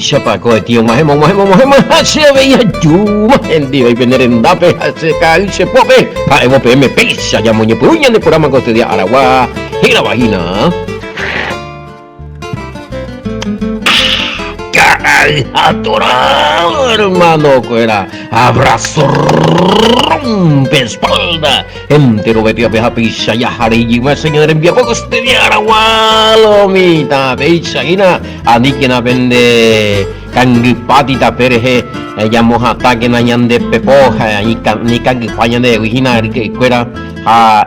Shapa, tío, mahemo, hace veía yuma, el día y vender en dape, hace caíse pope, a evo PM, pesa, ya moño, puña de programa que de Aragua, y la vagina. Atorado, hermano, cuera, abrazo, rompe espalda, entero vete a peja pisa, ya harigi, más señor, envía pocos de Aragua, lomita, pisa, ina, adikina vende, cangipatita pereje, ya mojata que nayan de pepoja, ni cangipaña de vigina, que cuera,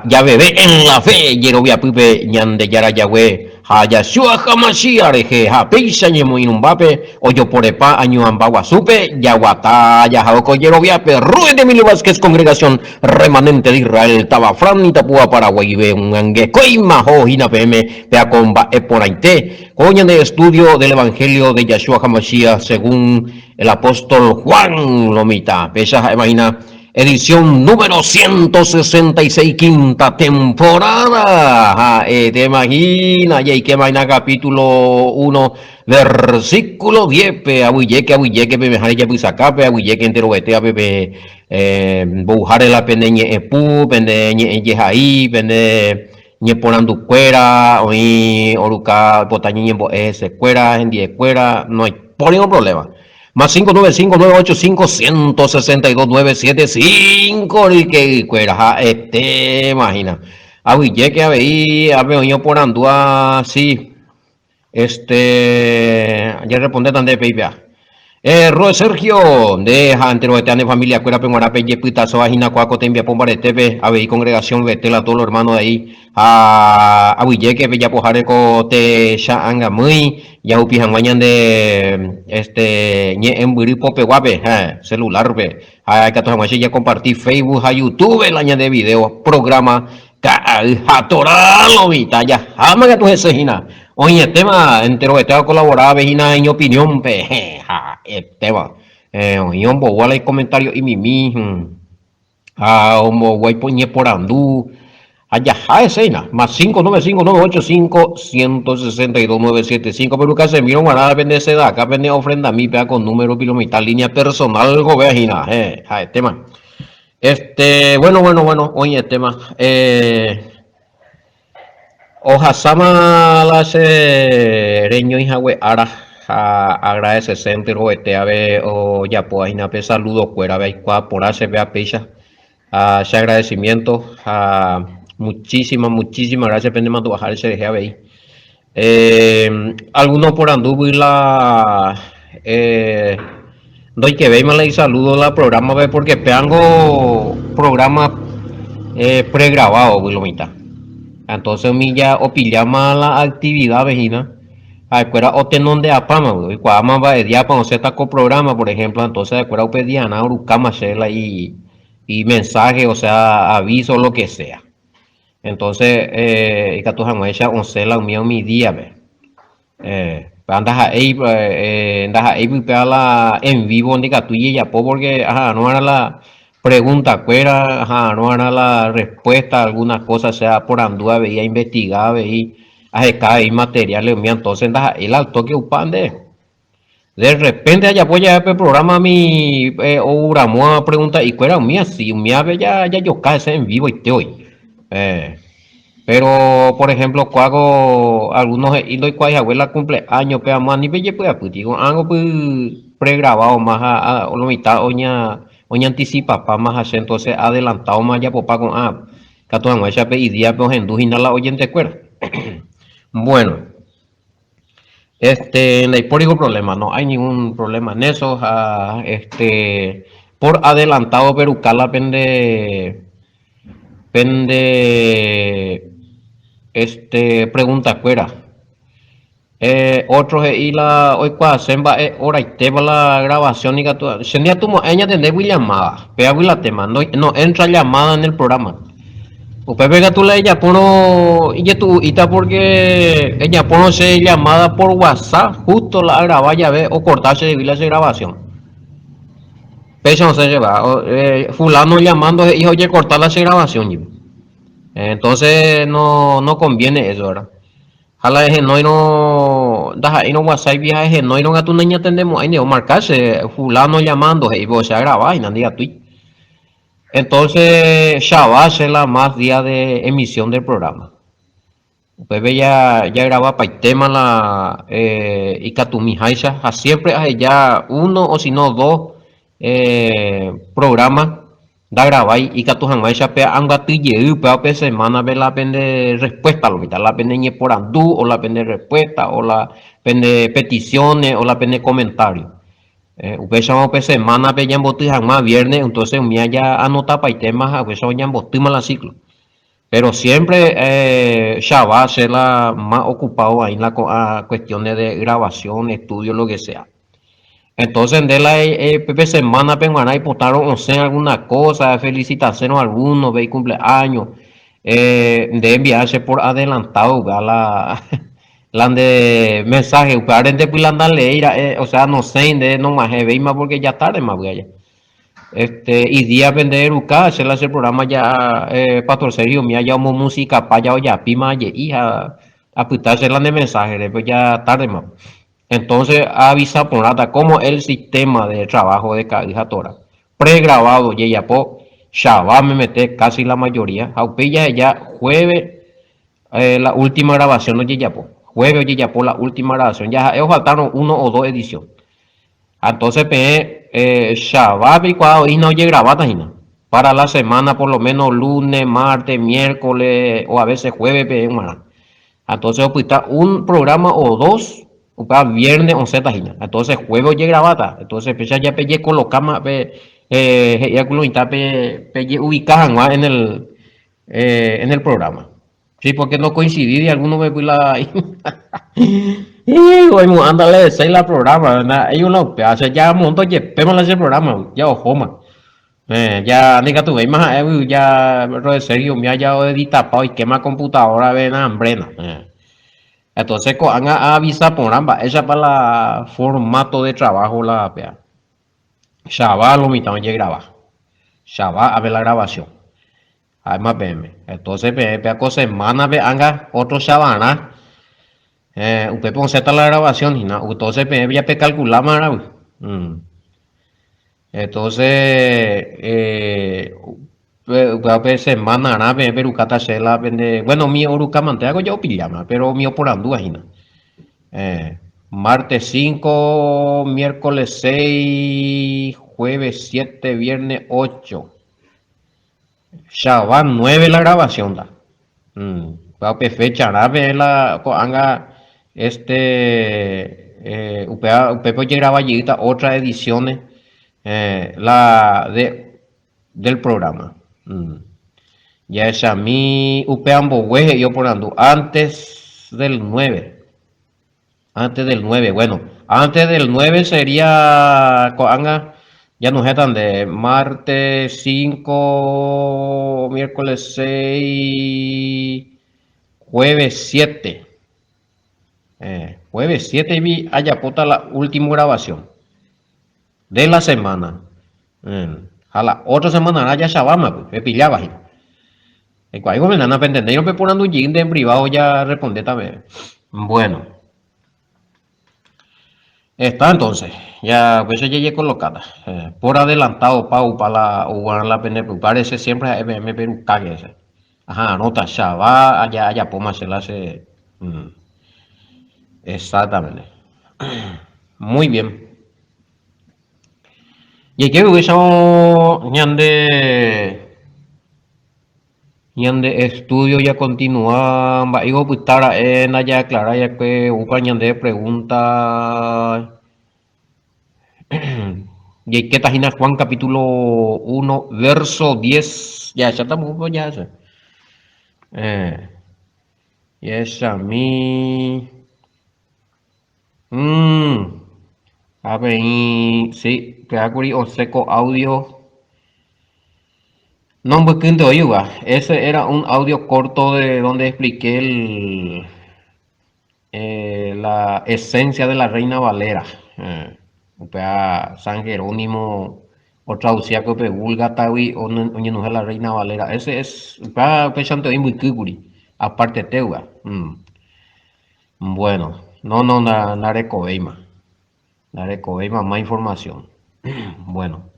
ya bebé en la fe, yero via pipe, ñan de yara yahweh. Yahshua Hamashiach reje pisa ñemo inumbape oyo porepa año ambagua supe yaguata yajaoko yeroviape Rubén de Emilio Vázquez congregación remanente de Israel Tabafran y Tapúa Paraguay ve un angue coima hojina pm peacomba eporaite coña de estudio del evangelio de Yahshua Hamashiach según el apóstol Juan Lomita pesa imagina edición número 166, quinta temporada. Te imaginas, y que vaina capítulo 1, versículo 10, abuyeque, me ya pues acá, abuyeque entero vete pepe, bujare la pendeñe epu, pendeñe yejaí, pende ñe ponando cuera, oí oruca, botañe ese cuera, en 10 cuera, no hay por ningún problema. Más 595-985-162-975 y que cuera imagina abuye que había por andua sí ya responde tan de peipea Roe Sergio de Antero de familia cuera penguarape yepita soajina cuaco tembia pombare tepe aveí congregación vetela todos los hermanos de ahí abuye que bella pojare co te ya anga muy ya upijan mañana de ñe en buripo pe guape celular pe hay que tomar ya compartir Facebook a YouTube el año de video programa atoralo vita ya ama que tu jesejina oye tema entero que te va a colaborar vejina en opinión pe tema oye un boguala y comentario y mimi homo guay poñe por andú allá escena más 595-985-162-975 pero que se mira una vende se da acá vende ofrenda a mí pega con número pilomital línea personal gobernina tema bueno oye tema Ojasama la sereño hija we ara agradece centro ave o ya pues pe saludo fuera ve por hace vea pecha ese agradecimiento muchísimas gracias pendemos de bajar ese deje ahí algunos por anduvo y la doy que ve y saludo la programa ve porque peango programa pregrabado vilomita entonces mi ya opillama la actividad vejina acuera o tenon de apama cuama va de diapa o se con programa por ejemplo entonces acuera o pediana urucama y mensaje o sea aviso lo que sea entonces y que tu jamás oncela mío mi día ve andas ahí la en vivo ni que tú y ya porque no era la pregunta cuera no era la respuesta a algunas cosas sea por andúa veía investigar veía hay materiales mío entonces andas el alto que upande de repente allá voy a ver el programa mi o pregunta y cuera mía si mía ya yo cae en vivo y te hoy pero por ejemplo cuando algunos y doy cuál abuela cumpleaños pero más ni belle pues digo algo pues pregrabado más a lo mitad oña anticipa para más entonces adelantado más ya papá con que tu esa pedía pues en la oyente cuera bueno no hay por ningún problema no hay ningún problema en eso por adelantado perucala pende pregunta fuera otros y la hoy cuando se va hora y te va la grabación y que tú tenía tu ella de llamada pero la tema no entra llamada en el programa usted pega tú le ella pono y tú y está porque ella pono se llamada por WhatsApp justo la graba ya ve o cortarse de esa grabación peso no se lleva fulano llamando y oye cortar la grabación entonces no conviene eso, ¿verdad? Jala es no da no WhatsApp vieja es no a tu niña tendemos ahí o marcarse fulano llamando y vos se graba y nadie tweet. Entonces Shabbat es la más día de emisión del programa. Pues ya graba para tema la y Katumi Haisha, siempre hay ya uno o si no dos programas da grabai y Katuhan Haisha pe anga tille pe semana ve la pende respuesta lo mitad la pende ni por andú o la pende respuesta o la pende peticiones o la pende comentarios. Upe llama pe semana pe ya botijan más viernes entonces un día ya anota para temas a eso ya botima la ciclo. Pero siempre ya va a ser la más ocupado ahí en la cuestiones de grabación, estudio, lo que sea. Entonces, de la pepe semana penguana y postaron, o sea, alguna cosa, felicitaciones a algunos, ve cumpleaños, de enviarse por adelantado, a la, la de mensaje, para de pilanda leer, o sea, no sé, de no más, ve más porque ya tarde más, voy allá. Y día vender uka se hace el programa ya Pastor Sergio mía ya música para ya ya pima ya hija a putarse la de mensaje después ya tarde más entonces avisa por nada como el sistema de trabajo de Cabija Tora pregrabado ya po ya va a me meter casi la mayoría aupilla ya jueves la última grabación no ya po jueves ya po la última grabación ya ellos faltaron uno o dos ediciones entonces, Shabbat y cuando y no llega grabata, para la semana, por lo menos lunes, martes, miércoles o a veces jueves, entonces, pues está un programa o dos, o para viernes o Z, entonces jueves llega grabata, entonces, pues ya pelle colocamos, ya ubicaban en el programa. Sí, porque no coincidí, y algunos me la y bueno, ándale, sei la programa, na, hay uno, hace ya un montón de pemos ese programa, ya ojoma. Ya, ni que tuve más, ya, pero de serio, me ha ya edita pa y quema computadora, ven hambre, no. Entonces, han avisado por ambas, esa para la formato de trabajo, la pea. Shabbat lo mitad de grabar. Shabbat a ver la grabación. Además, PM. Entonces, pea cosa semana, ve, anga, otro Shabbat, usted puede la grabación y nada, entonces ya pe calcular más. Entonces, semana nada, perucata se la vende. Bueno, mi oruca mantengo yo pijama, pero mi por andú ajina. Martes 5 miércoles 6 jueves 7 viernes 8 Shabbat 9 la grabación da. Fecha, nave la anga usted puede llegar a otras ediciones la del programa. Ya es a mí upeambo hueje yo por ando antes del 9 bueno, antes del 9 sería coanga ya nos están de martes 5 miércoles 6 jueves 7 jueves 7 vi allá puta la última grabación de la semana. A la otra semana ya Shabama, pues, me pillaba. El cual me dan a entender, yo me ponen un link en privado ya responde también. Bueno, está entonces, ya pues ya llegué colocada. Por adelantado, Pau, para la PNP, parece siempre me pero cague ese. Ajá, anota, Shabá, allá, Poma se la hace. Exactamente. Muy bien. Y que hubiese ñande estudio ya continúa va igo putara en allá clara ya que upa ñande pregunta y que tajina Juan capítulo 1 verso 10 ya estamos ya ese y esa mi a ver sí que acuri o seco audio no, pues que te oiga. Ese era un audio corto de donde expliqué la esencia de la Reina Valera. San Jerónimo, o traducía que vulga tawi o no es la Reina Valera. Ese es, para pechante muy kikuri, aparte teuga. Bueno, narecoveima. Narecoveima, más información. Bueno.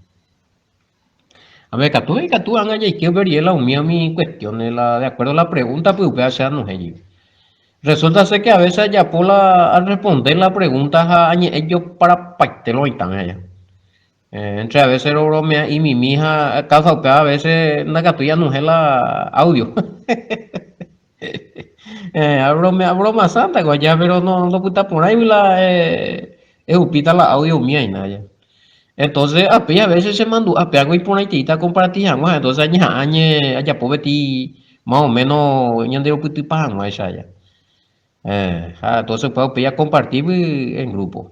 A ver, Catu, anga ya que vería la umía mi cuestión, de acuerdo a la pregunta, pues usted hace no sé. Resulta ser que a veces ya por al responder la pregunta, ellos para lo están allá. Entre a veces lo bromea y mi mija, causa usted a veces, la Catu ya no es la audio. A broma santa, ya, pero no puta por ahí es upita la audio mía y nada. Ya. Entonces, a veces se mandó, algo y por ahí tita compartida, entonces allá pobeti, más o menos, ñande puti pajan, esa ya. Entonces puedo pedir compartir en grupo,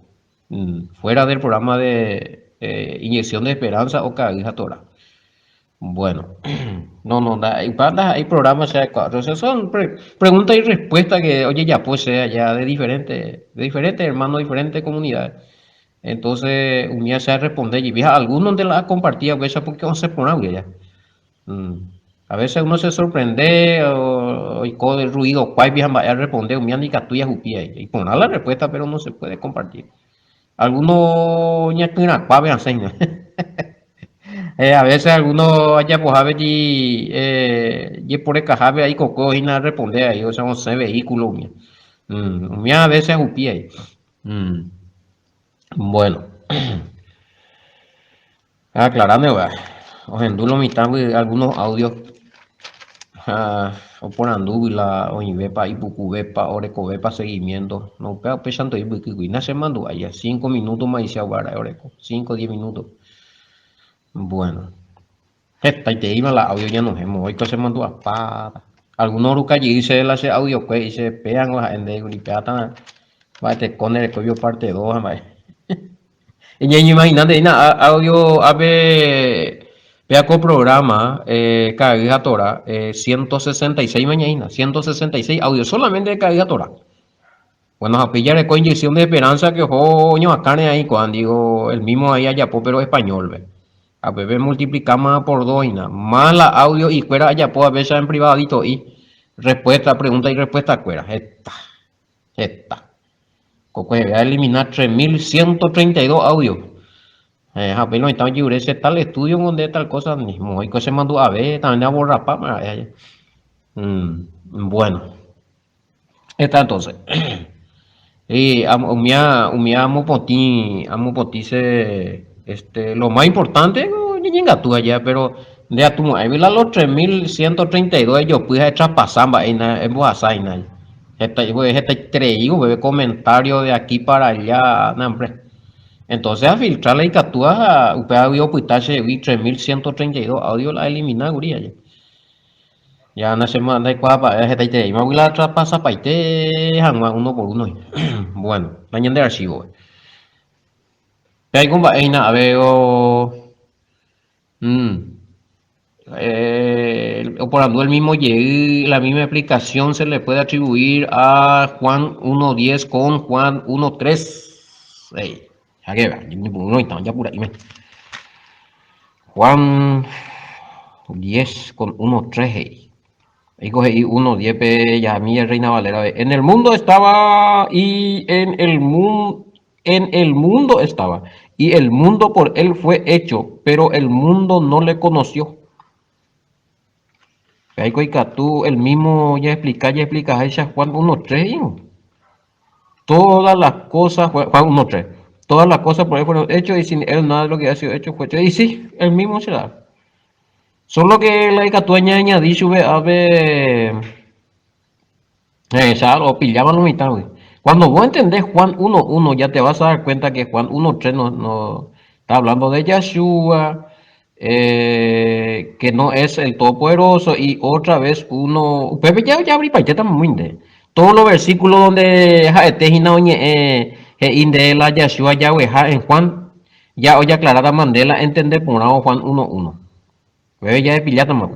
fuera del programa de inyección de esperanza o cabija tora. Bueno, hay programas adecuados. O sea, son preguntas y respuestas que, oye, ya pues sea ya de diferentes hermanos, diferentes comunidades. Entonces, un día se va a responder y vieja, algunos de las compartidas, pues, porque vamos a hacer por audio ya. Mm. A veces uno se sorprende y con el ruido, cuál vieja va a responder, un día ni tuya jupía y poner la respuesta, pero no se puede compartir. Algunos ya tienen cuave enseña. A veces algunos allá pues a ver y por el cajabe ahí coco y nada responde ahí, o sea, no sé vehículo mía. A veces jupía ahí. Mm. Bueno, aclarando, ojendulo mitad algunos audios o por andúbila o invepa y pucubepa o recovepa seguimiento. No pega pesando y buquiguina se mandó allá 5 minutos más y se ahogara oreco. 5 o 10 minutos. Bueno, esta y te iba la audio ya nos hemos hoy que se mandó a pa. Algunos ruca allí dice la ese audio que dice pegan la gente y peatan va te con el coyo parte 2 y ya imagínate audio a ver vea con programa carga tora 166 mañana 166 audio solamente de carga tora. Bueno, a pillar con inyección de esperanza que coño acá ahí cuando digo el mismo ahí allá pero español ve. A ver multiplicamos por dos y nada. Más la audio y fuera allá puedo ver ya en privadito y respuesta, pregunta y respuesta fuera. Esta. Coco voy a eliminar 3132 audios. Apenas estaba yo ese tal estudio donde tal cosa mismo. Y que se mandó a ver, también a borrar para. Bueno, está entonces. Y amo potice, lo más importante, no, ni llega tú allá, pero de a tu ahí la los 3132 ellos pues traspasar en Boazaina. Este traigo, bebé comentario de aquí para allá, no, hombre. Entonces a filtrar la captura, usted ha oído pues 3132 audio la eliminar, guría ya. Ya no se manda para este y me voy a traspasar para este uno por uno. Bueno, mañana de archivo. Hay como a ver, mm, operando el mismo y la misma explicación se le puede atribuir a Juan 1.10 con Juan 1.3. Ya que va, no está, ya por ahí. Juan 10 con 1.3. Ahí coge y 1.10 ya mi Reina Valera. En el mundo estaba y en el mundo estaba y el mundo por él fue hecho, pero el mundo no le conoció. Ahí tú el mismo ya explica esa Juan 1.3, hijo. Todas las cosas, Juan 1.3, todas las cosas por él fueron hechas y sin él nada de lo que ha sido hecho fue hecho. Y sí, el mismo será. Solo que la Icatueña añadí sube a ver. Exacto, o pillaban la mitad, güey. Cuando vos entendés Juan 1.1, ya te vas a dar cuenta que Juan 1.3 no está hablando de Yeshua, que no es el Todopoderoso, y otra vez uno. Pepe ya abrí para allá muy de. Todos los versículos donde inde la Yeshua Yahweh en Juan, ya hoy aclarada Mandela, entender por un Juan 1.1. Pepe ya es pillata, güey.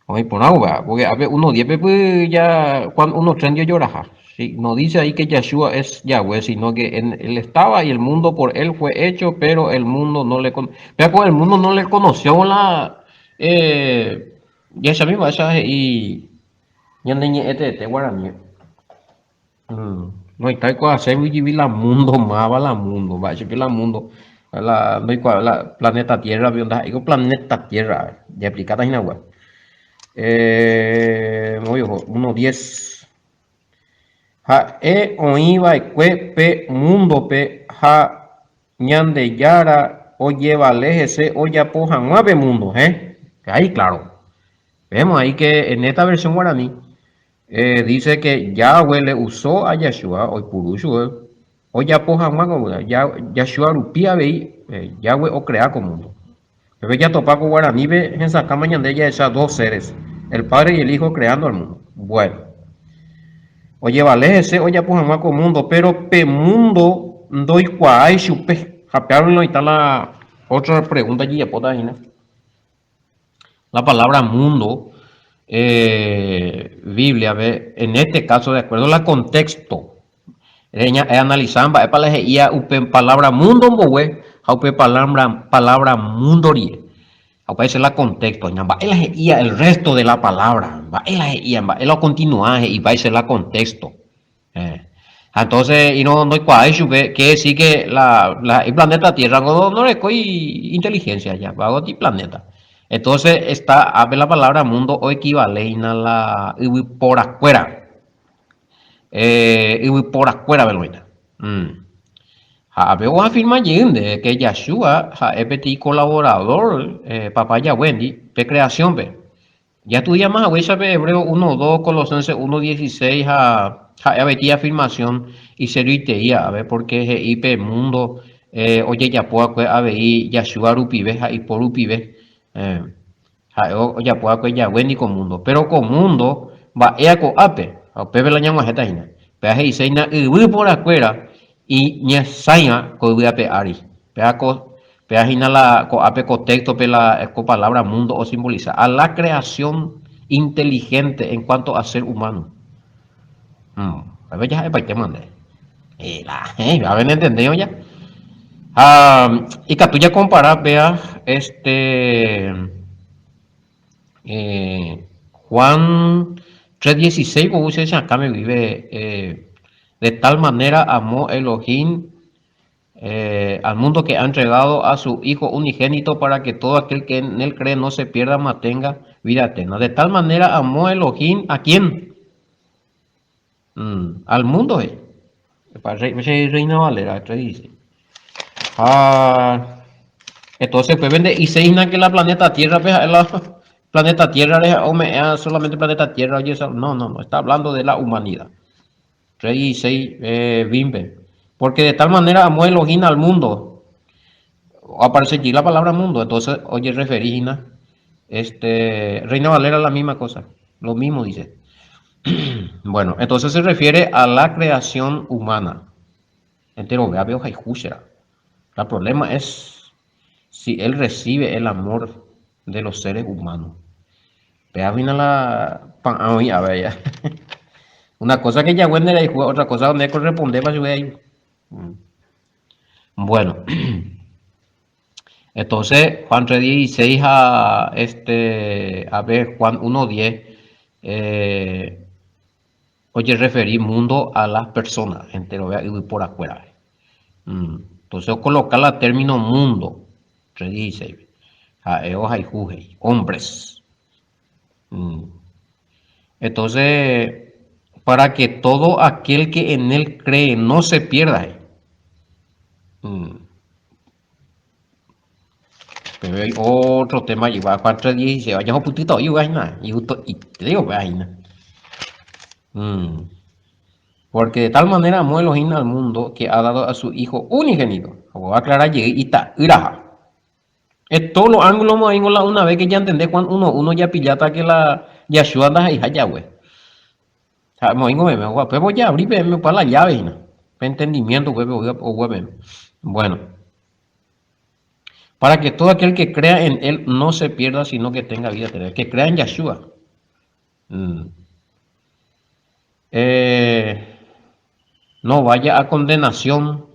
Oye, por agua, porque a ver, uno 10 pues ya cuando uno trendió llora, sí, no dice ahí que Yeshua es Yahweh, sino que él estaba y el mundo por él fue hecho, pero el mundo no le pero con el mundo no le conoció y esa misma esa y ya ni este guaraní. No hay tal cosa, se vive la mundo, más va la mundo, va, se la mundo, no hay cual, la planeta Tierra, vionda, digo planeta Tierra, de aplicada en agua. Oye, 1.10. Ja, oiva, pe, mundo, pe, ja, ñande, yara, oye, vale, ese, oye, poja, 9 mundos, ¿eh? Ahí, claro. Vemos ahí que en esta versión guaraní, dice que Yahweh le usó a Yeshua, hoy Purushu, o ya poja ya Yeshua rupia veí, Yahweh o crea como mundo. Pero ya topaco guaraní ve en esa cama de ella esas dos seres, el Padre y el Hijo creando el mundo. Bueno, oye, vale ese, oye, poja como mundo, pero pe mundo doy cuay chupe. Japearon y está la otra pregunta allí, la palabra mundo, Biblia, ve, en este caso, de acuerdo al contexto, analizando, para la palabra mundo, mowe, palabra mundo, aparece el contexto, el resto de la palabra, el continuaje y va a ser el contexto. Entonces, y no hay cuál que decir que el planeta Tierra no es inteligencia ya, va a planeta. Entonces está a ver la palabra mundo o equivalente a la por afuera. Por afuera, veloina. Veo afirma de que Yahshua es petit colaborador, papá ya Wendy, de creación, ve. Ya tú llamas a Hebreo 1.2, Colosenses 1.16, a ver afirmación y servite a ver porque es IP mundo, oye ya puedo a ver Yahshua rupive, y por rupive, ya puedo ya Wendy con mundo, pero con mundo va eco ape, a pepe la llama jeta hina, peaje y seina y por afuera y ña saina ko pe ari, peaco peagina la ape contexto pela palabra mundo o simboliza a la creación inteligente en cuanto a ser humano. A ver ya para qué mande. A ver entendido ya. Y que tú ya comparas, vea, Juan 3.16, como dice acá me vive, de tal manera amó Elohim al mundo que ha entregado a su Hijo unigénito para que todo aquel que en él cree no se pierda, mas tenga vida eterna. De tal manera amó Elohim ¿a quién? Al mundo. Reina Valera, dice. Entonces, pues vende y se digna que la planeta Tierra, planeta Tierra, solamente planeta Tierra, oye, no, está hablando de la humanidad. 3.16, Bimbe. Porque de tal manera amó Elohim al mundo. Aparece aquí la palabra mundo, entonces, oye, referina. Reina Valera la misma cosa, lo mismo dice. Bueno, entonces se refiere a la creación humana. Entero, vea, veo, el problema es si él recibe el amor de los seres humanos. Vea, vino la a ver ya. Una cosa que ya bueno y otra cosa donde corresponde para su ahí. Bueno, entonces Juan 3.16 a ver Juan 1.10, oye, referir mundo a las personas, entero, vea, y por afuera. Entonces colocar el término mundo, 3.16, hoja y juge, hombres. Entonces, para que todo aquel que en él cree no se pierda. Pero hay otro tema, y va a 4.16, vaya un putito, y te digo, vaina. Porque de tal manera amó Elohim al mundo que ha dado a su hijo unigénito. Como va a aclarar, y está, iraja. Es todos los ángulos, una vez que ya entendés cuando uno ya pillata que la Yahshua anda ahí, güey. Pues ya abrí para la llave, ¿no? Para entendimiento, bueno, para que todo aquel que crea en él no se pierda, sino que tenga vida eterna. Que crea en Yahshua. No vaya a condenación.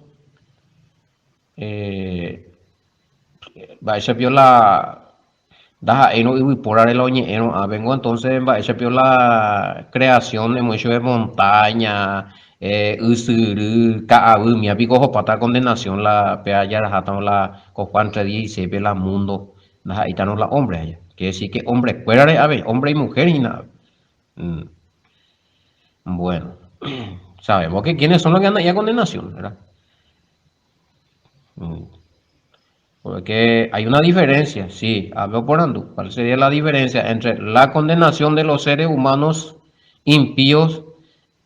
Va a ser la da y por el vengo entonces va a ser la creación de mucho de montaña Usuru ka'avu miapico jopata condenación la pea ya rajata la cojuan 16 ve la mundo najita no la hombre allá. Quiere decir que hombre fuera de ave, hombre y mujer y nada. Mm, Bueno, sabemos que quiénes son los que andan ya a condenación, ¿verdad? Mm, Porque hay una diferencia, sí, hablo por Andú. ¿Cuál sería la diferencia entre la condenación de los seres humanos impíos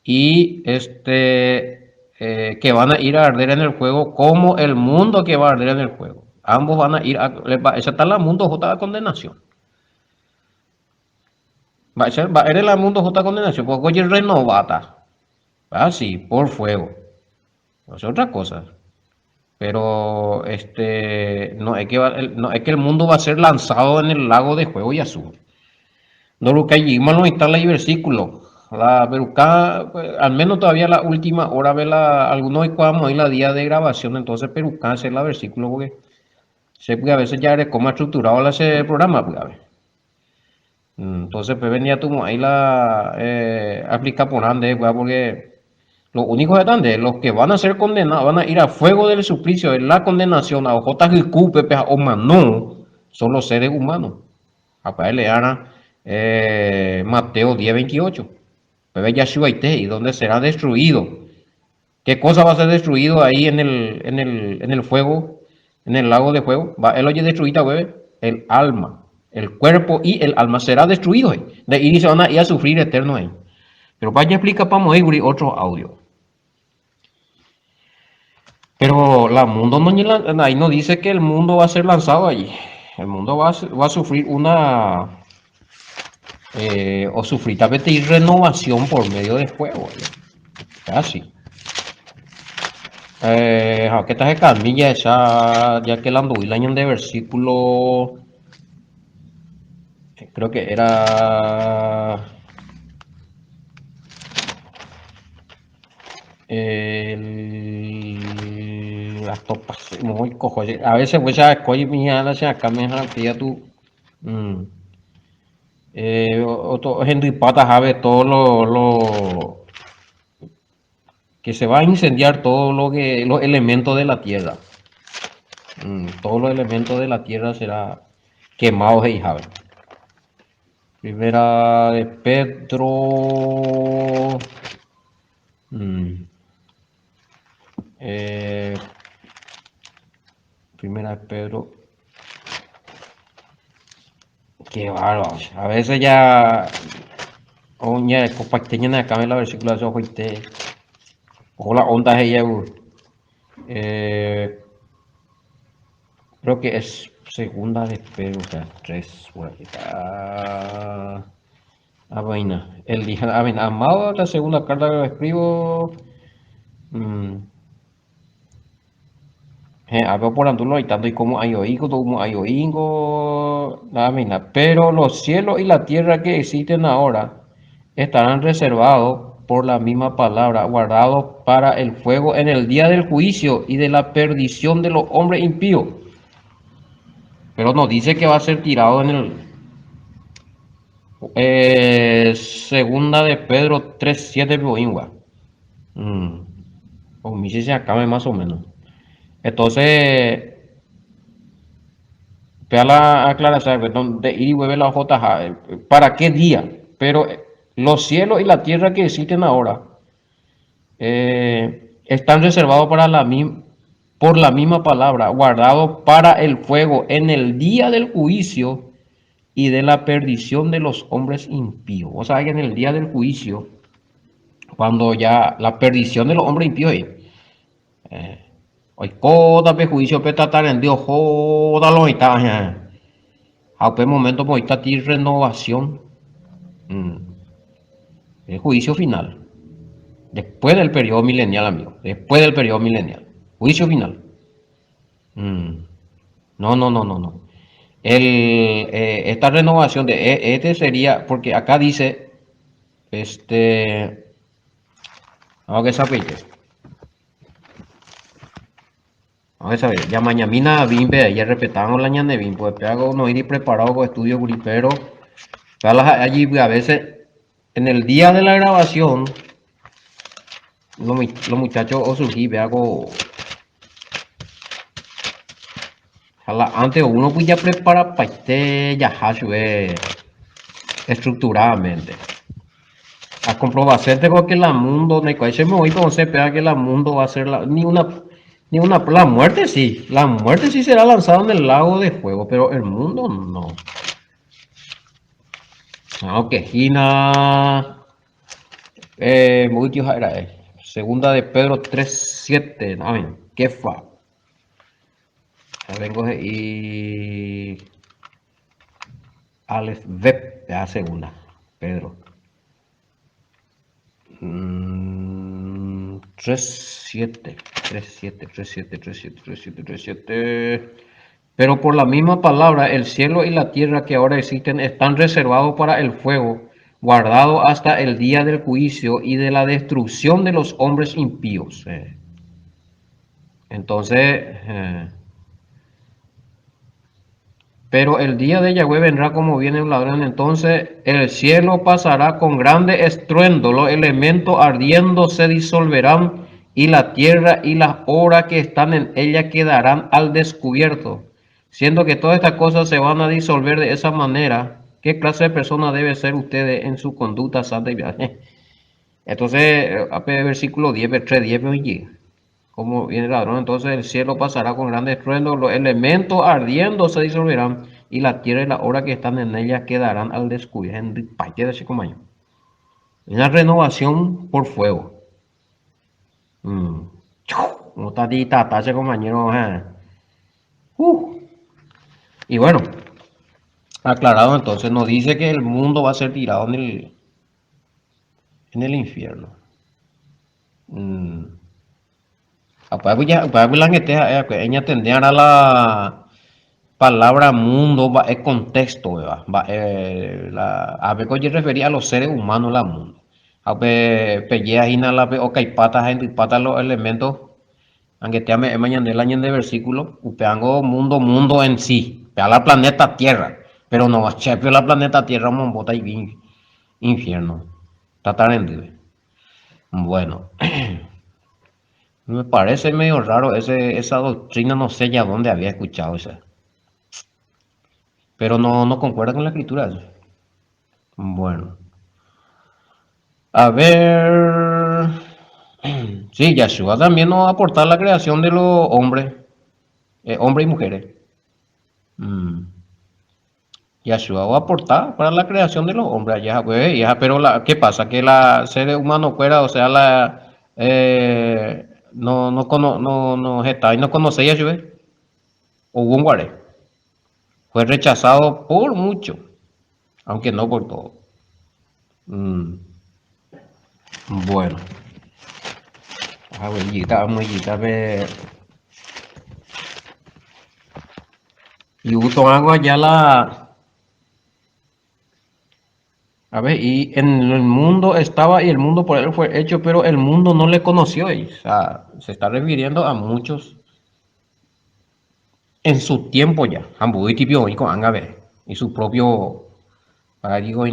y que van a ir a arder en el fuego como el mundo que va a arder en el fuego? Ambos van a ir a esa está la mundo J condenación. Va a ser la mundo J condenación, porque oye renovata. Sí, por fuego. No es otra cosa. Pero no es que no es que el mundo va a ser lanzado en el lago de fuego y azul. No lo que allí no está el versículo. La peruca, pues, al menos todavía la última hora ve algunos cuando hay la día de grabación, entonces peruca hace la versículo porque sé que a veces ya eres como estructurado ese programa, pues a ver. Entonces pues venía tú ahí la aplica por ande, pues, porque los únicos que están de los que van a ser condenados, van a ir a fuego del suplicio, de la condenación, a J. Pepe o Manón, son los seres humanos. Acá le dan Mateo 10:28. Bebé Yahshua y donde será destruido. ¿Qué cosa va a ser destruido ahí en el fuego, en el lago de fuego? Va, el oye destruida, bebé, el alma, el cuerpo y el alma será destruido. De ahí se van a ir a sufrir eterno ahí. Pero vaya explica para Moeguri otro audio. Pero la mundo no, ahí no dice que el mundo va a ser lanzado allí. El mundo va a sufrir o sufrir tal vez renovación por medio del fuego. Así. ¿Qué tal camilla esa? Ya que la anduvilañan de versículo. Creo que era. Las topas. Muy cojo. A veces pues ya escoge mi ala se acá me ya tú. Mm. Otro Henry Pata sabe todo lo que se va a incendiar todo los elementos de la tierra. Todos los elementos de la tierra será quemados y Jave. Primera de Pedro. Primera de Pedro. Qué bárbaro. A veces ya. Oña, compacteña en acá en la versícula de ojoite. Ojo la onda es ella. Creo que es segunda de Pedro, o sea, 3 por aquí está. Vaina. El día, amado, la segunda carta que lo escribo. Hablo por andulo y tanto y como hay oigo, como hay oingo, pero los cielos y la tierra que existen ahora estarán reservados por la misma palabra, guardados para el fuego en el día del juicio y de la perdición de los hombres impíos. Pero no dice que va a ser tirado en el segunda de Pedro 3:7 Boingua. O mi se acabe más o menos. Entonces, vea la aclaración de ir y vuelve la JJ. ¿Para qué día? Pero los cielos y la tierra que existen ahora están reservados por la misma palabra, guardados para el fuego en el día del juicio y de la perdición de los hombres impíos. O sea que en el día del juicio, cuando ya la perdición de los hombres impíos, hoy coda juicio petatar en Dios, joda lo está. A qué momento pues está ti renovación, el juicio final. Después del periodo milenial, amigo. Después del periodo milenial. Juicio final. No, no, no, no, no. Esta renovación de este sería, porque acá dice, vamos a saber, vamos a saber, ya mañana bimbe, ya respetamos la ñane bim, pues hago no ir preparado con estudio gripero, allí a veces en el día de la grabación los muchachos o surgir, vea, antes uno pues ya prepara para este ya estructuradamente. A comprobación tengo que la mundo, me parece me voy con CPA que la mundo va a ser la muerte sí será lanzada en el lago de fuego, pero el mundo no. Ok, Gina, muchos era segunda de Pedro 3:7, amén, qué fa. Vengo y Aleph Web, la segunda, Pedro. 3:7, 3:7, 3:7, 3:7, 3:7, 3:7. Pero por la misma palabra, el cielo y la tierra que ahora existen están reservados para el fuego, guardado hasta el día del juicio y de la destrucción de los hombres impíos. Entonces, pero el día de Yahweh vendrá como viene un ladrón. Entonces el cielo pasará con grande estruendo, los elementos ardiendo se disolverán, y la tierra y las obras que están en ella quedarán al descubierto. Siendo que todas estas cosas se van a disolver de esa manera, ¿qué clase de persona debe ser ustedes en su conducta santa y viaje? Entonces, versículo 10, 3:10, como viene el ladrón, entonces el cielo pasará con grande estruendo, los elementos ardiendo se disolverán, y la tierra y las obras que están en ella quedarán al descubierto. Una renovación por fuego. Como está tache, compañero. Y bueno, aclarado entonces, nos dice que el mundo va a ser tirado en el infierno. Apa bilang que ella tendría a la palabra mundo va el contexto va a ver que refería a los seres humanos la mundo a ver pelea hina la o patas en patas los elementos aunque te ame mañana del año de versículo upeango mundo en sí a la planeta Tierra pero no va a la planeta Tierra bota y bien infierno tratar en bueno. Me parece medio raro esa doctrina, no sé ya dónde había escuchado esa. Pero no concuerda con la escritura. Bueno, a ver. Sí, Yahshua también nos va a aportar la creación de los hombres, hombres y mujeres. Yahshua va a aportar para la creación de los hombres. Pero ¿qué pasa? Que la ser humano fuera, o sea, no está y no conoce Yahshua. O un guaré. Fue rechazado por mucho, aunque no por todo. Bueno, abuelita, y uso agua ya a ver, y en el mundo estaba y el mundo por él fue hecho, pero el mundo no le conoció. Y, o sea, se está refiriendo a muchos en su tiempo ya. Y su propio digo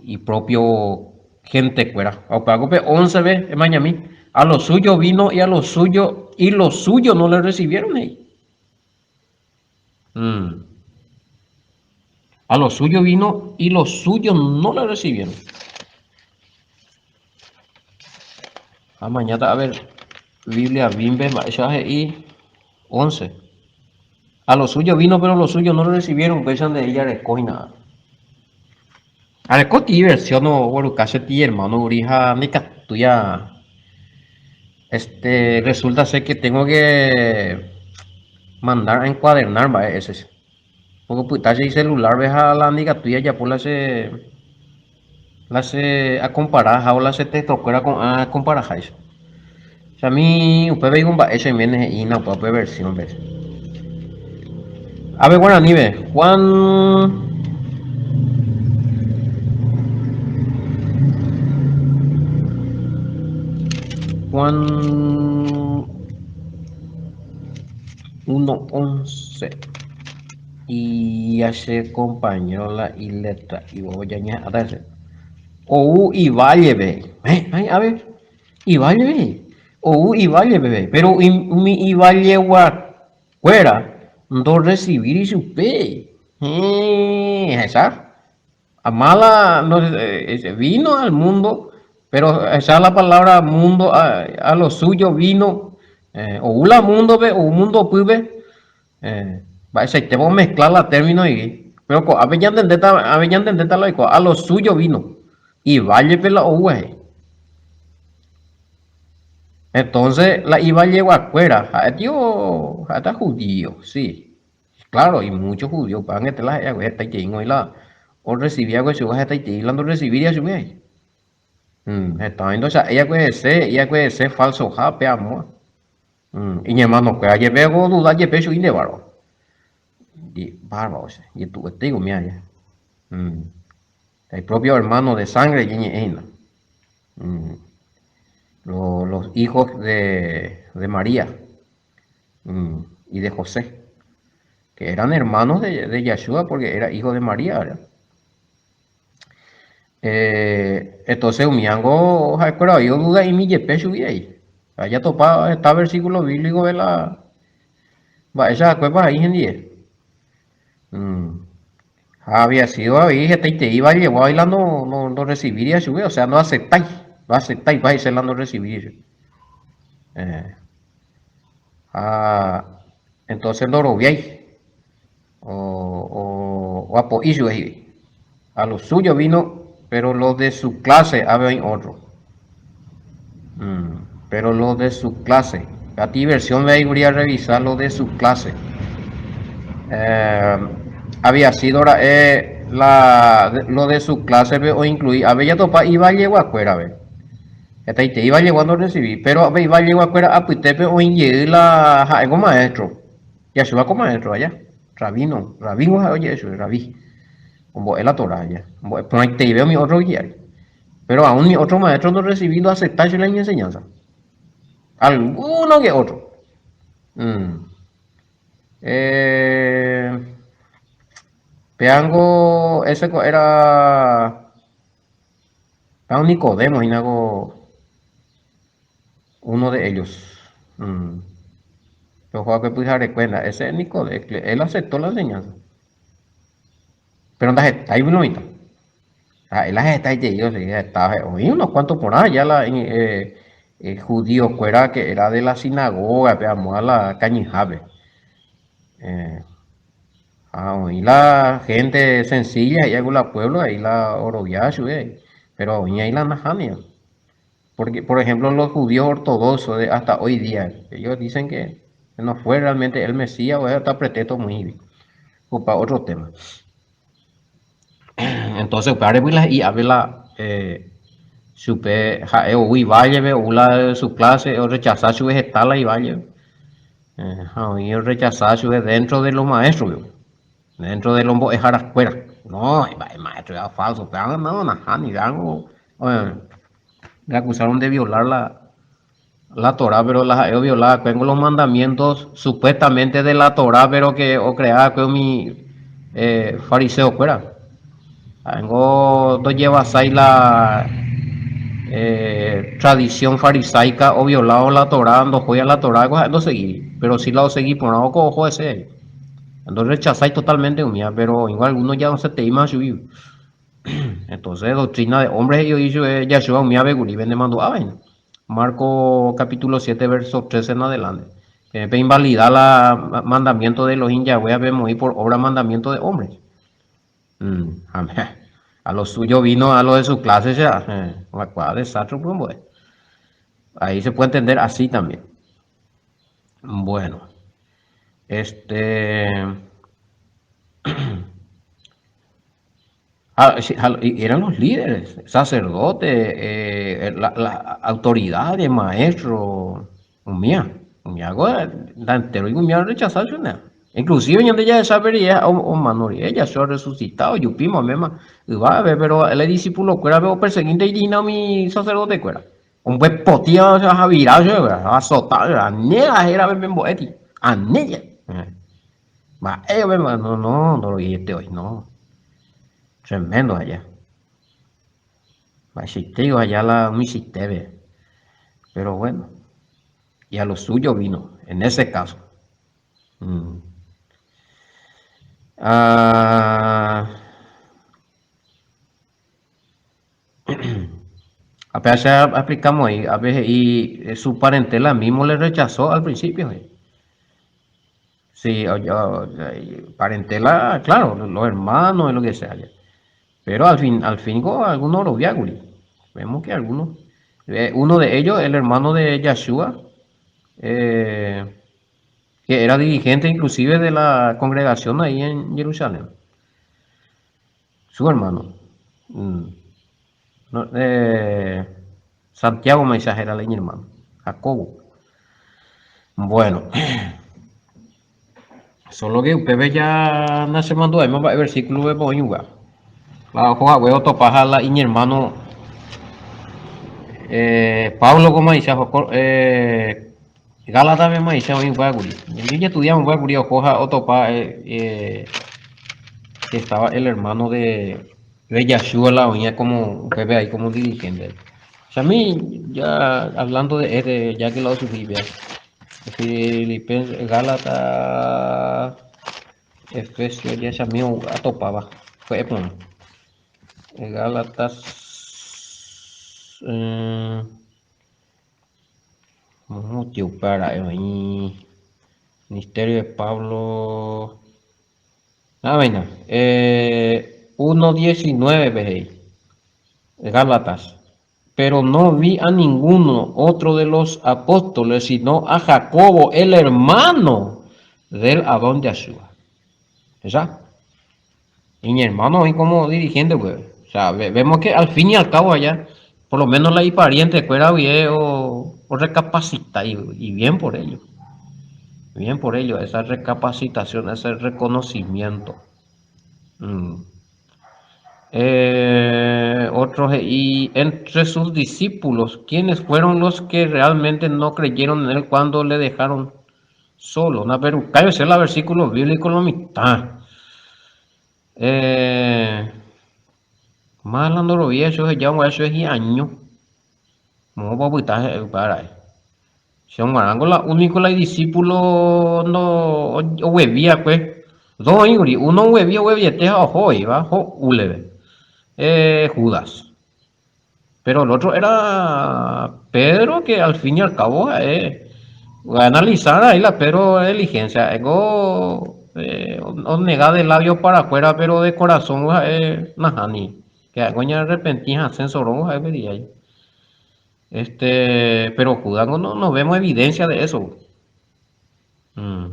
y propio gente fuera. O pago 11 veces en Miami. A lo suyo vino y a lo suyo y los suyos no le recibieron ahí. A lo suyo vino y los suyos no le recibieron. Mañana a ver, Biblia, Bimbe, y 11. A lo suyo vino, pero los suyos no lo recibieron. Pesan de ella de coina. A diversión no, bueno, casi ti hermano, urija, ni tuya. Resulta ser que tengo que mandar a encuadernar, va, ese. Porque puta, si celular, ves a la amiga tuya, ya por la se a comparar, o la se te toca con a comparar, eso. O sea, a mí, usted ve un va, ese viene y no puede versión, ves. A ver, bueno, nive, Juan 1:11 y hace compañero la y letra y voy a añadir ou Ivalle, ve. Ay, a ver, Ivalle, ve. Ou Ivalle, bebé. Pero mi Ivalle fuera, no recibir y supe. Esa. Amala no, vino al mundo, pero esa es la palabra mundo, a lo suyo vino, o ula mundo, ve, o un mundo, pues, ve. Va, ese te voy a mezclar la término y, pero a ver ya entendete a lo suyo vino. Y vaya pela o entonces la iba llegó afuera, tío, hasta judío, sí. Claro, y muchos judíos van a estar la está y la o recibía que su está y la no recibiría su vez. Está entonces ella puede ser falso jape amor. Y mi hermano que ayer veo duda que peso y de bárbaro. Y bárbaro, y tú te digo mira ya. El propio hermano de sangre y mm, los hijos de María y de José, que eran hermanos de Yeshua porque era hijo de María, ¿verdad? Entonces, un miango, pero yo duda y mi yepe subí ahí. Allá topa está versículo bíblico de la. Va, esa cueva ahí en 10. Había sido ahí, este y te iba a llevar y la no recibiría su o sea, no aceptáis, vais a la no recibir. Eh, ah, entonces no lo veis, o apoyáis ahí. A lo suyo vino, pero los de su clase había otro. Pero los de su clase. A ti versión me iría a revisar lo de su clase. Eh, había sido lo de su clase o incluir. Había topa iba a llegar afuera, a ver. Esta te iba llegando a recibir, pero iba a llegar afuera a Puitepe o en la algo maestro. Ya se va como maestro allá. Rabino, oye eso, rabí. Como es la Torah ya. Pero ahí te veo mi otro guía. Pero aún mi otro maestro no recibido aceptarse la enseñanza. Alguno que otro. Mm. Eh, Peango, era un Nicodemo, y algo, uno de ellos. Yo juego que puse recuerda, ese es Nicodemo, él aceptó la enseñanza. Pero está ahí bonito. Él está ahí, yo sí, está, oí unos cuantos por ahí, ya judío, fuera que era de la sinagoga, veamos a la Cañijabe. Eh, y la gente sencilla, y algo la pueblo, ahí la oroyasu, pero ahí la najania. Porque, por ejemplo, los judíos ortodoxos de hasta hoy día, ellos dicen que no fue realmente el Mesías o está pretexto muy o para otro tema. Entonces, para y habla supe jae o valle o la su clase o rechazar su vegetal y valle. Y rechazar su dentro de los maestros, dentro de los es afuera. No, el maestro era falso, pero no, ni algo. Le acusaron de violar la Torah, pero las he violado. Tengo los mandamientos supuestamente de la Torah, pero que o creada que mi fariseo fuera. Tengo dos llevas ahí la tradición farisaica o violado la Torah, no fue a la Torah, no seguir. Pero sí la seguí por no cojo ese. Entonces rechazáis totalmente mía, pero igual algunos ya no se te iban a subir. Entonces, doctrina de hombres, yo hice Yahshua mía beguri, vende mando a ven. Marco capítulo 7, verso 13 en adelante. Que me invalidar la mandamiento de los Yahweh, vemos ahí por obra mandamiento de hombres. A lo suyo vino a lo de su clase ya. La cual desastre, pues, ahí se puede entender así también. Bueno, este. Sí, eran los líderes, sacerdotes, la autoridad, el maestro, mía, entero y mía rechazar su nada. Inclusive ya de ella sabería o manoría, ella se ha resucitado, yo pimo mesma, va a ver, pero el discípulo cuera veo perseguinte y no mi sacerdote cuera. Un buen potía se va a virar, a azotar, a nega era ver en boeti, a nella. Va, no lo este hoy, no. Tremendo allá. Machiteo allá la misiteve. Pero bueno, y a lo suyo vino, en ese caso. Mm. Ah, apenas aplicamos ahí, a veces, y su parentela mismo le rechazó al principio. Sí, parentela, claro, los hermanos y lo que sea. Ya. Pero al fin algunos los viaguri. Vemos que algunos, uno de ellos, el hermano de Yeshua, eh, que era dirigente inclusive de la congregación ahí en Jerusalén, su hermano. Mm, no, Santiago me exagera mi hermano, Jacobo. Bueno, solo que usted ve ya nace mandó ahí más versículo de Boyuga. La hoja huevo topaja la mi hermano Pablo como dice, Gálatas me dice hoy un baguri. Yo ya estudiaba un baguri o coja o topa que estaba el hermano de Yashua la oía como un bebé ahí como dirigente. O sea, a mí, ya hablando de este, ya que lo subí, vea, Filipenses, Gálatas, Efesios, ya se mío atopaba. Fue bueno, Gálatas, mucho para ahí, Ministerio de Pablo, vaina, 1:19, veis, Gálatas. Pero no vi a ninguno otro de los apóstoles, sino a Jacobo, el hermano del Adón de Yeshua. ¿Esa? Y mi hermano ahí como dirigente, pues. O sea, vemos que al fin y al cabo allá, por lo menos la pariente fuera bien o recapacita, y bien por ello. Bien por ello, esa recapacitación, ese reconocimiento. Mm. Otros, y entre sus discípulos, ¿quiénes fueron los que realmente no creyeron en él cuando le dejaron solo? No, pero cállese el versículo bíblico la mitad. Más hablando lo vi, eso es ya un eso es año. No va a botar para si un marango la único la discípulo no o huevía pues. Dos yuri, uno huevía te hoy va, uleve. Judas. Pero el otro era Pedro, que al fin y al cabo voy a analizar ahí la Pedro de diligencia. Ego no nega de labio para afuera, pero de corazón najani. Que coña arrepentía censoró vería yo. Pero Judas no vemos evidencia de eso. Mm.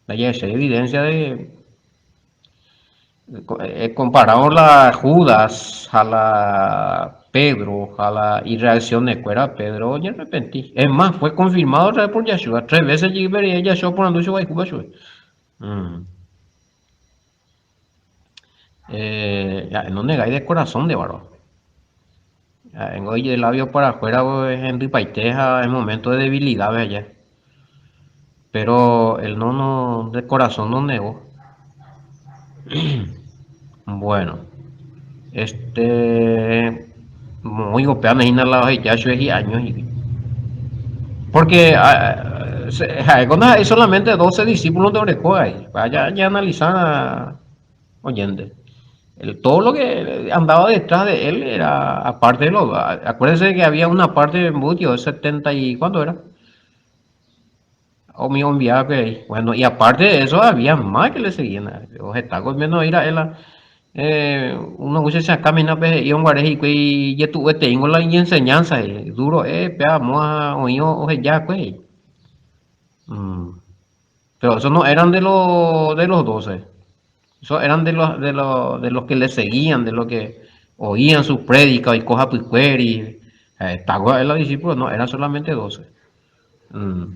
Hay evidencia de comparamos la Judas a la Pedro, a la y reacción de cuera Pedro y arrepentí. Es más, fue confirmado otra vez por Yeshua. 3 veces y vería Yeshua por anuncio de Cuba. Ya, no negáis de corazón de varón. En hoy de labio para afuera, pues, Henry Paiteja en momento de debilidad, allá. Pero él no, de corazón no negó. Bueno, muy golpeado en la ya y años. Porque hay solamente 12 discípulos de Orejoa ahí. Vaya ya analizar, oyente. Todo lo que andaba detrás de él era, aparte de lo, acuérdense que había una parte de Mutio de 70 y, ¿cuánto era? O mi enviaba ahí. Bueno, y aparte de eso había más que le seguían. Os está comiendo ir a él. Uno usa esa camina y un guareji y ya tuve tengo la enseñanza duro pea moa o ya pues. Mm. Pero esos no eran de los 12. Esos eran de los que le seguían, de los que oían sus prédicas y coja picueri. Tago los discípulos, no, eran solamente 12. Mm.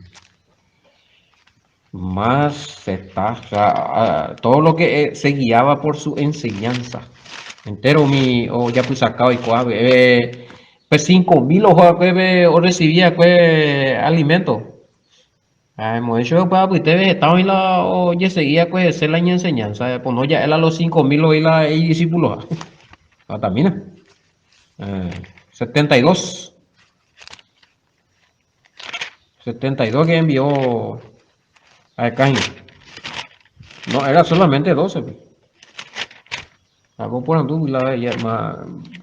Más está, o sea, todo lo que se guiaba por su enseñanza. Entero mi, o ya pues sacado y coabe, pues 5.000 o recibía pues alimento. Hemos hecho pues ustedes estaban en la, o ya seguía pues hacer la enseñanza, pues no ya era los 5.000 y la y discípulos. También. 72. 72 que envió a Cain. No, era solamente 12. Algo por andu la ya más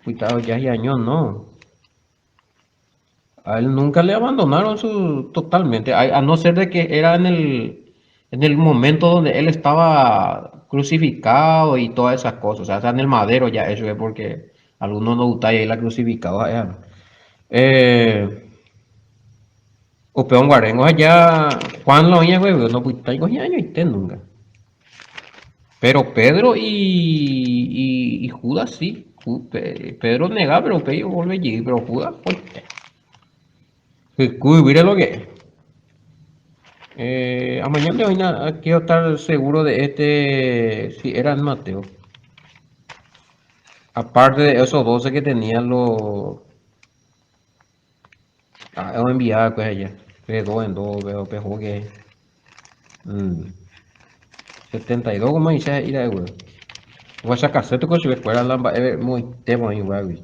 cuidado ya y años, no. A él nunca le abandonaron totalmente, a no ser de que era en el momento donde él estaba crucificado y todas esas cosas, o sea, en el madero ya eso es porque algunos no gustan y la crucificado o peón guarengo allá, Juan lo oía, güey, no pues traigo años y te nunca. Pero Pedro y Judas sí, Pedro negaba, pero Pedro vuelve allí, pero Judas, pues, mire lo que. A mañana hoy quiero estar seguro de si eran Mateo. Aparte de esos 12 que tenían los enviados pues allá. De dos en dos, veo pejo que. mm, 72 como dice ir a euro. Voy a sacar esto con su escuela lamba muy tema igual.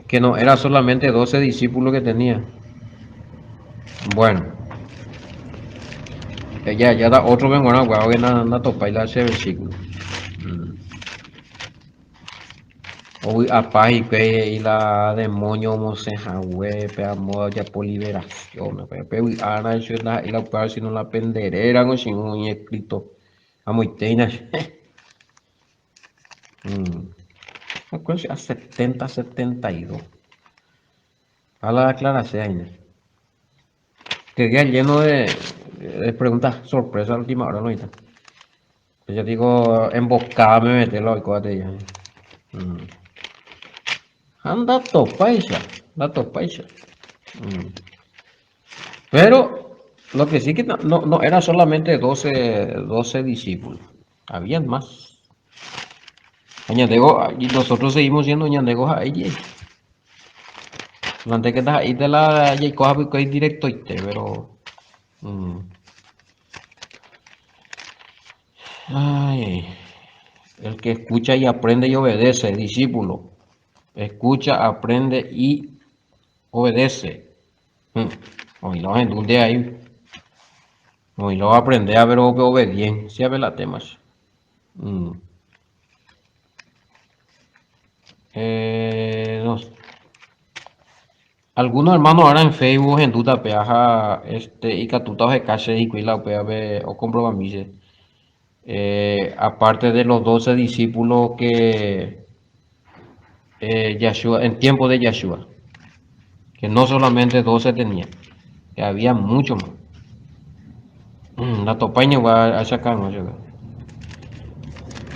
Que no, era solamente 12 discípulos que tenía. Bueno, ya da otro vengo a guau que na topa y la ese versículo. Mm. Hoy apá y la demonio moseja pe amo ya por liberación pe ana eso y la par si no la penderera con sin un escrito a muy teina a 70 72 a la aclaración que día lleno de preguntas sorpresa a la última hora no ahorita yo digo emboscada me meterlo y cosas de ella. Anda topaisa. Mm. Pero lo que sí que no era solamente 12 discípulos, habían más. Añandego, y nosotros seguimos siendo ñandegos a ella. Durante que estás ahí de la y coja porque directo y pero mm, ay, el que escucha y aprende y obedece, discípulo. Escucha, aprende y obedece. Hoy no en donde hay, hoy lo aprende a ver obediencia de la temas. Mm. No sé. Algunos hermanos ahora en Facebook en duda peaja y catutados de calle y cuila pea o comprobamise. Aparte de los 12 discípulos que Yahshua, en tiempo de Yahshua, que no solamente 12 tenía, que había mucho más. La topaña va a sacar, no sé.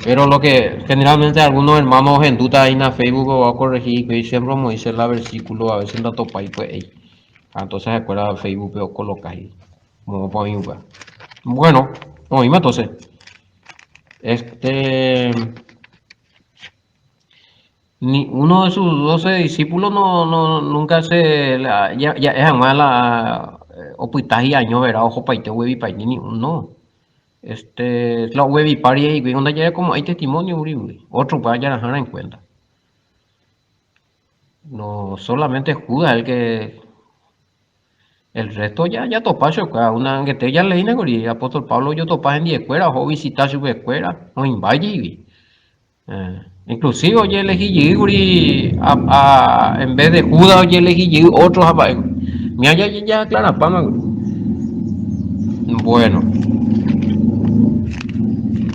Pero lo que generalmente algunos hermanos en duda ahí en Facebook va a corregir, que siempre como dice el versículo, a veces la topa y pues, ey. Entonces se acuerda Facebook, pero coloca ahí, como para mí, pues. Bueno, oíme entonces, este, ni uno de sus 12 discípulos nunca ya es mala, opuitaji año verá, ojo paite, huevi paite, ni uno. La huevi pari y cuando ya como hay testimonio, otro para ya dejar en cuenta. No solamente Judas el que el resto ya topacho, una que te ya leí el apóstol Pablo yo topas en 10 escuelas o visitar su escuela o en valle. Inclusive oye elegí en vez de Judas oye elegí otros mira ya clara pama. Bueno,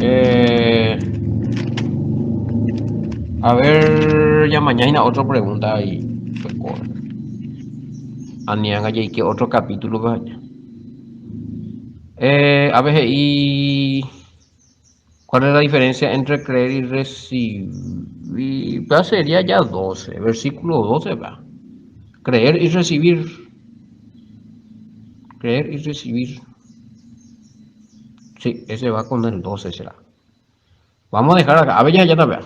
eh, a ver ya mañana otra pregunta ahí. Pues, Anianga ya que otro capítulo vaya. A ver y ¿cuál es la diferencia entre creer y recibir? Pues sería ya 12, versículo 12 va. Creer y recibir. Creer y recibir. Sí, ese va con el 12 será. Vamos a dejar acá. A ver, ya está, vea.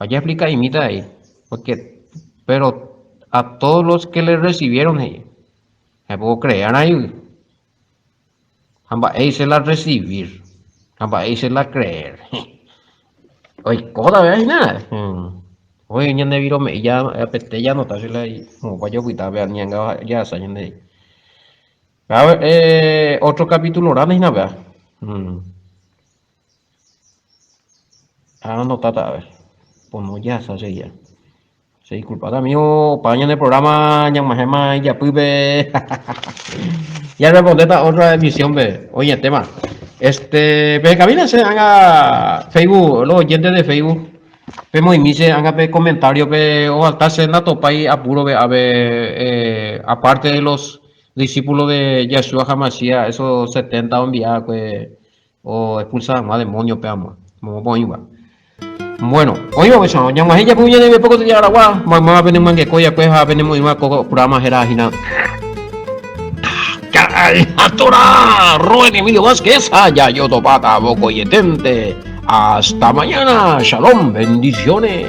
Vaya explica imita ahí. Porque, pero a todos los que le recibieron ahí, se puedo creer ahí. Amba ahí se la recibir. Amba ahí se la creer. Oye, coda, ¿veas nada? Oye, ñande viro me ya apete ya no está la y como vaya cuita vean ñanga ya sa ñande. A ver, otro capítulo grande y nada. Ah, no tata, a ver. Pues no ya sa ya. Se disculpa amigo, paña en el programa ñamajema ya pude. Ya responde esta otra emisión, ve. Oye, tema. Ve, cabina se haga Facebook, los oyentes de Facebook. Ve, muy mise, haga pe comentario, ve, o hasta se na topa y apuro, ve, a ver, aparte de los discípulos de Yeshua Hamashiach, esos 70 enviados, pues, o expulsados más demonios, pe, amor. Como igual. Bueno, oye, pues, ya más ella puñe de poco de llegar agua, mamá venimos que coya, pues, venimos más programa gerajina. Atora, Rubén Emilio Vázquez, allá yo topata, boco y etente. Hasta mañana, shalom, bendiciones.